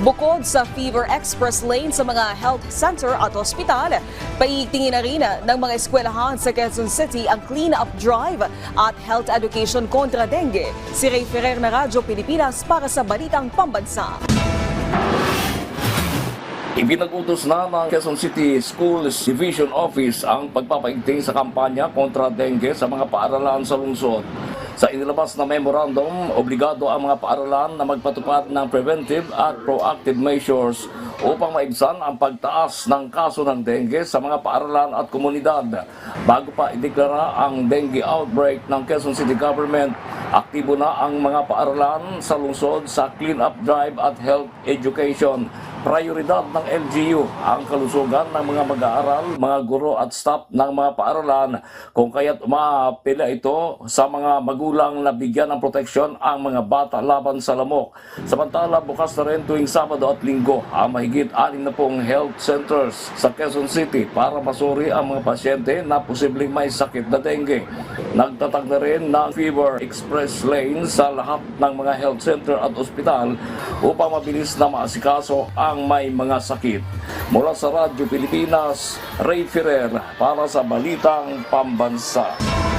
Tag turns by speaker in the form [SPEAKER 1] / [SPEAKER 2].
[SPEAKER 1] Bukod sa Fever Express Lane sa mga health center at ospital, paitingin na rin ng mga eskwelahan sa Quezon City ang clean-up drive at health education kontra dengue. Si Ray Ferrer na Radyo Pilipinas para sa Balitang Pambansa.
[SPEAKER 2] Ipinag-utos na ng Quezon City Schools Division Office ang pagpapaigting sa kampanya kontra dengue sa mga paaralan sa lungsod. Sa inilabas na memorandum, obligado ang mga paaralan na magpatupad ng preventive at proactive measures upang maibsan ang pagtaas ng kaso ng dengue sa mga paaralan at komunidad. Bago pa ideklara ang dengue outbreak ng Quezon City Government, aktibo na ang mga paaralan sa lungsod sa clean-up drive at health education. Prioridad ng LGU ang kalusugan ng mga mag-aaral, mga guro at staff ng mga paaralan, kung kaya't umaapela ito sa mga magulang na bigyan ng proteksyon ang mga bata laban sa lamok. Samantala, bukas na rin tuwing Sabado at Linggo ang mahigit 60 health centers sa Quezon City para masuri ang mga pasyente na posibleng may sakit na dengue. Nagtatag na rin ng Fever Express Lane sa lahat ng mga health center at ospital upang mabilis na maasikaso ang may mga sakit. Mula sa Radyo Pilipinas, Ray Ferrer para sa Balitang Pambansa.